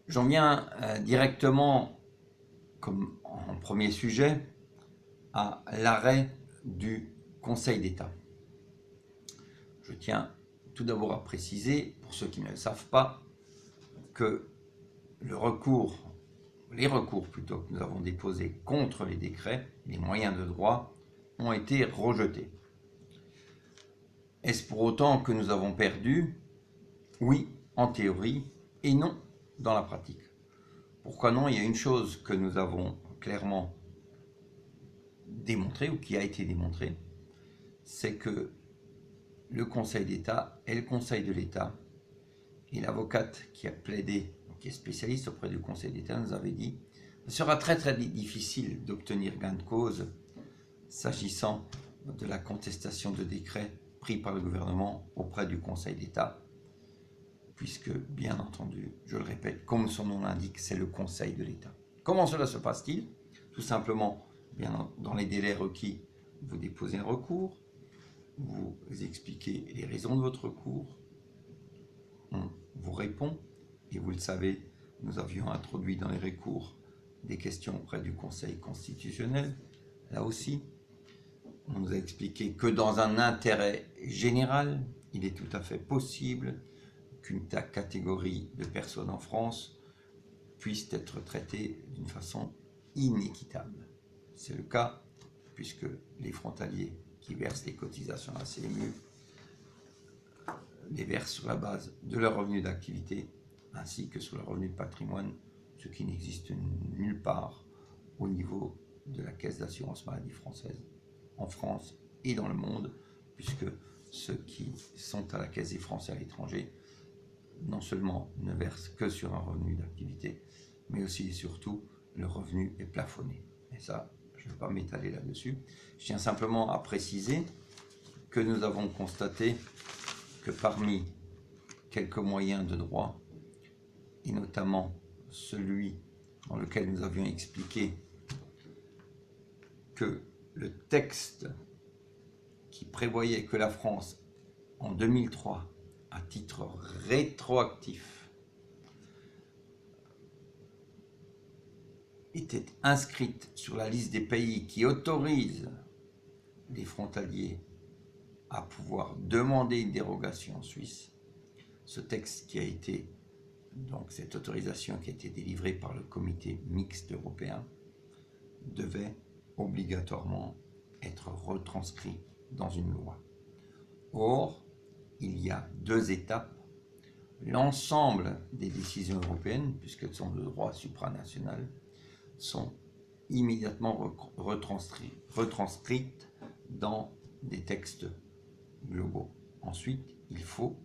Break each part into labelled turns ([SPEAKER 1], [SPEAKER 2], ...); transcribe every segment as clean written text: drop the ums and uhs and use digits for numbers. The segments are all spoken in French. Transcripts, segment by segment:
[SPEAKER 1] J'en viens directement, comme en premier sujet, à l'arrêt du Conseil d'État. Je tiens tout d'abord à préciser, pour ceux qui ne le savent pas, que les recours plutôt que nous avons déposés contre les décrets, les moyens de droit, ont été rejetés. Est-ce pour autant que nous avons perdu? Oui, en théorie, et non dans la pratique. Pourquoi non? Il y a une chose que nous avons clairement démontrée, ou qui a été démontrée, c'est que le Conseil d'État est le Conseil de l'État. Et l'avocate qui a plaidé, qui est spécialiste auprès du Conseil d'État, nous avait dit qu'il sera très très difficile d'obtenir gain de cause s'agissant de la contestation de décrets pris par le gouvernement auprès du Conseil d'État, puisque, bien entendu, je le répète, comme son nom l'indique, c'est le Conseil de l'État. Comment cela se passe-t-il? Tout simplement, bien dans les délais requis, vous déposez un recours, vous expliquez les raisons de votre recours, on vous répond, et vous le savez, nous avions introduit dans les recours des questions auprès du Conseil constitutionnel. Là aussi, on nous a expliqué que dans un intérêt général, il est tout à fait possible qu'une catégorie de personnes en France puisse être traitée d'une façon inéquitable. C'est le cas puisque les frontaliers qui versent les cotisations à la CMU les versent sur la base de leur revenu d'activité ainsi que sur leur revenu de patrimoine, ce qui n'existe nulle part au niveau de la caisse d'assurance maladie française, en France et dans le monde, puisque ceux qui sont à la caisse des Français à l'étranger non seulement ne versent que sur un revenu d'activité, mais aussi et surtout le revenu est plafonné. Et ça, je ne vais pas m'étaler là-dessus. Je tiens simplement à préciser que nous avons constaté que parmi quelques moyens de droit, et notamment celui dans lequel nous avions expliqué que le texte qui prévoyait que la France, en 2003, à titre rétroactif, était inscrite sur la liste des pays qui autorisent les frontaliers à pouvoir demander une dérogation en Suisse. Ce texte qui a été, donc cette autorisation qui a été délivrée par le comité mixte européen, devait obligatoirement être retranscrit dans une loi. Or, il y a deux étapes. L'ensemble des décisions européennes, puisqu'elles sont de droit supranational, sont immédiatement retranscrites dans des textes globaux. Ensuite, il faut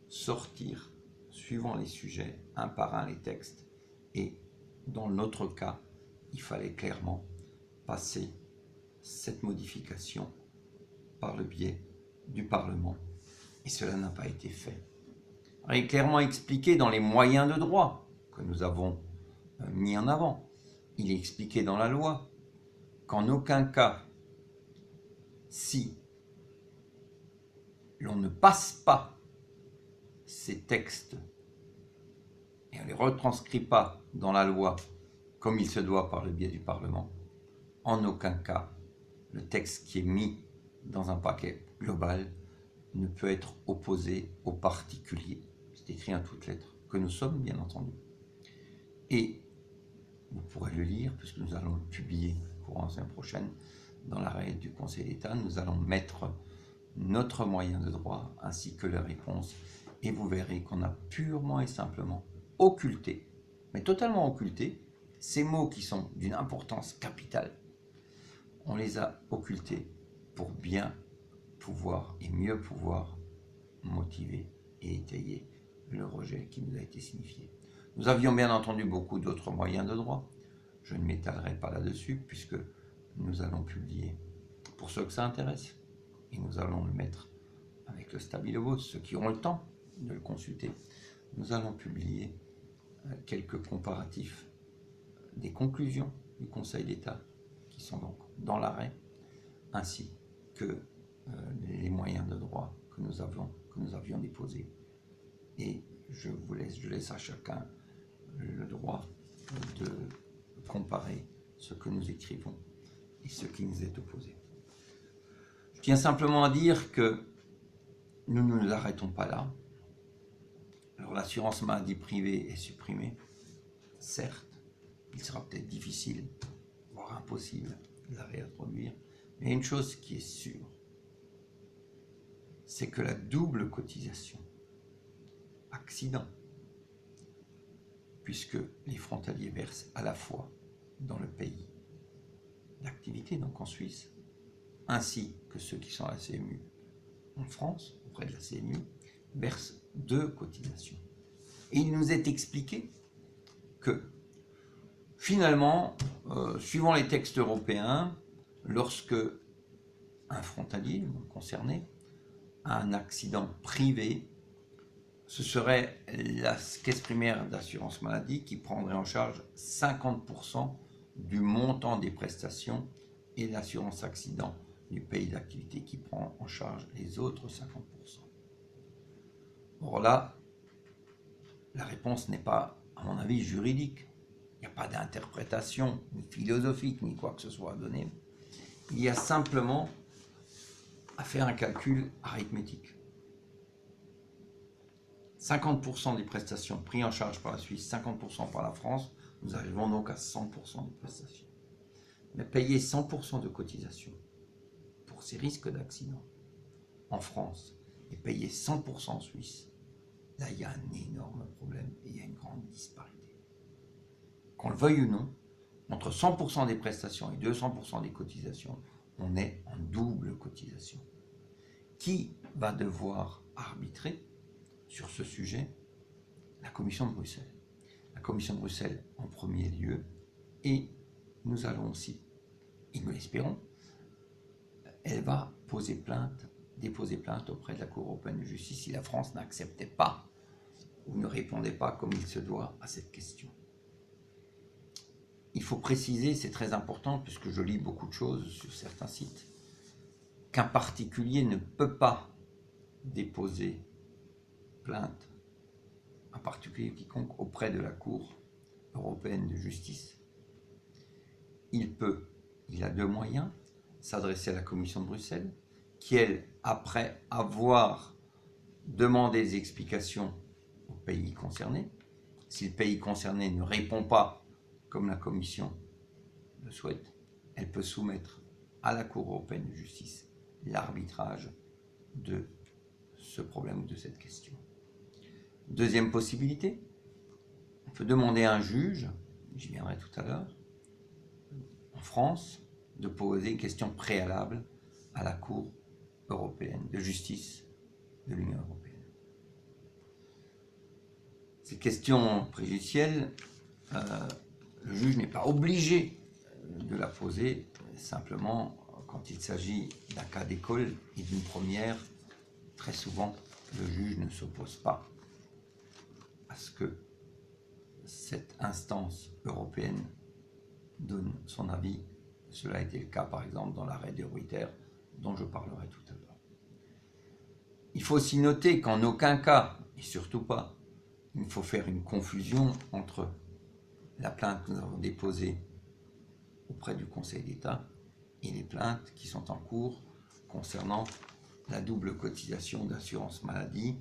[SPEAKER 1] sortir, suivant les sujets, un par un les textes. Et dans notre cas, il fallait clairement passer cette modification par le biais du Parlement. Et cela n'a pas été fait. Alors, il est clairement expliqué dans les moyens de droit que nous avons mis en avant. Il est expliqué dans la loi qu'en aucun cas, si l'on ne passe pas ces textes et on ne les retranscrit pas dans la loi comme il se doit par le biais du Parlement, en aucun cas, le texte qui est mis dans un paquet global ne peut être opposé aux particuliers. C'est écrit en toutes lettres, que nous sommes bien entendu. Et vous pourrez le lire, puisque nous allons le publier courant la semaine prochaine, dans l'arrêt du Conseil d'État, nous allons mettre notre moyen de droit ainsi que les réponses, et vous verrez qu'on a purement et simplement occulté, mais totalement occulté, ces mots qui sont d'une importance capitale. On les a occultés pour bien pouvoir et mieux pouvoir motiver et étayer le rejet qui nous a été signifié. Nous avions bien entendu beaucoup d'autres moyens de droit. Je ne m'étalerai pas là-dessus puisque nous allons publier, pour ceux que ça intéresse, et nous allons le mettre avec le Stabilo Vote, ceux qui auront le temps de le consulter, nous allons publier quelques comparatifs des conclusions du Conseil d'État qui sont donc dans l'arrêt, ainsi que les moyens de droit que nous avions déposés. Et je laisse à chacun le droit de comparer ce que nous écrivons et ce qui nous est opposé. Je tiens simplement à dire que nous ne nous arrêtons pas là. Alors l'assurance maladie privée est supprimée, certes, il sera peut-être difficile, voire impossible de la réintroduire, mais il y a une chose qui est sûre, c'est que la double cotisation, accident, puisque les frontaliers versent à la fois dans le pays d'activité, donc en Suisse, ainsi que ceux qui sont à la CMU en France, auprès de la CMU, versent 2 cotisations. Et il nous est expliqué que, finalement, suivant les textes européens, lorsque un frontalier concerné a un accident privé, ce serait la caisse primaire d'assurance maladie qui prendrait en charge 50% du montant des prestations et l'assurance accident du pays d'activité qui prend en charge les autres 50%. Or là, la réponse n'est pas, à mon avis, juridique. Il n'y a pas d'interprétation, ni philosophique, ni quoi que ce soit à donner. Il y a simplement à faire un calcul arithmétique. 50% des prestations prises en charge par la Suisse, 50% par la France, nous arrivons donc à 100% des prestations. Mais payer 100% de cotisation pour ces risques d'accident en France et payer 100% en Suisse, là il y a un énorme problème et il y a une grande disparité. Qu'on le veuille ou non, entre 100% des prestations et 200% des cotisations, on est en double cotisation. Qui va devoir arbitrer sur ce sujet? La Commission de Bruxelles. La Commission de Bruxelles en premier lieu, et nous allons aussi, et nous l'espérons, elle va déposer plainte auprès de la Cour européenne de justice si la France n'acceptait pas ou ne répondait pas comme il se doit à cette question. Il faut préciser, c'est très important puisque je lis beaucoup de choses sur certains sites, qu'un particulier ne peut pas déposer plainte, un particulier quiconque, auprès de la Cour européenne de justice. Il a 2 moyens, s'adresser à la Commission de Bruxelles, qui elle, après avoir demandé des explications au pays concerné, si le pays concerné ne répond pas comme la Commission le souhaite, elle peut soumettre à la Cour européenne de justice l'arbitrage de ce problème ou de cette question. Deuxième possibilité, on peut demander à un juge, j'y viendrai tout à l'heure, en France, de poser une question préalable à la Cour européenne de justice de l'Union européenne. Ces questions préjudicielles, le juge n'est pas obligé de la poser, simplement quand il s'agit d'un cas d'école et d'une première, très souvent le juge ne s'oppose pas à ce que cette instance européenne donne son avis. Cela a été le cas par exemple dans l'arrêt de Ruyter dont je parlerai tout à l'heure. Il faut aussi noter qu'en aucun cas, et surtout pas, il faut faire une confusion entre la plainte que nous avons déposée auprès du Conseil d'État et les plaintes qui sont en cours concernant la double cotisation d'assurance maladie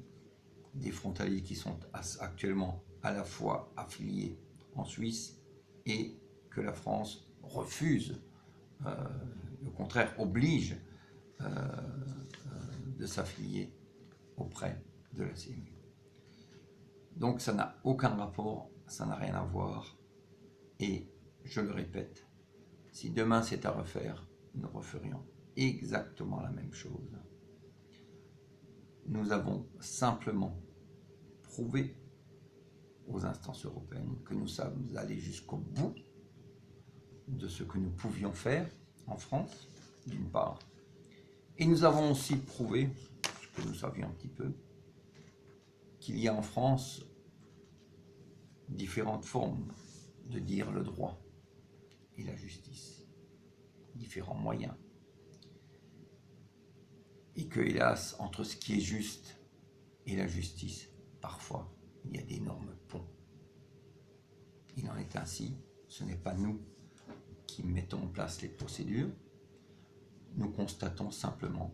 [SPEAKER 1] des frontaliers qui sont actuellement à la fois affiliés en Suisse et que la France refuse, au contraire oblige de s'affilier auprès de la CMU. Donc ça n'a aucun rapport, ça n'a rien à voir, et je le répète, si demain c'est à refaire, nous referions exactement la même chose. Nous avons simplement prouvé aux instances européennes que nous sommes allés jusqu'au bout de ce que nous pouvions faire en France, d'une part, et nous avons aussi prouvé, ce que nous savions un petit peu, qu'il y a en France différentes formes de dire le droit et la justice, différents moyens, et que, hélas, entre ce qui est juste et la justice, parfois, il y a d'énormes ponts. est ainsi. Ce n'est pas nous qui mettons en place les procédures. Nous constatons simplement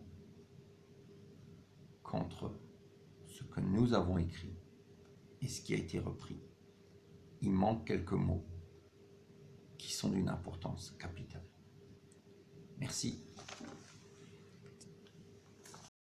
[SPEAKER 1] qu'entre ce que nous avons écrit et ce qui a été repris, il manque quelques mots qui sont d'une importance capitale. Merci.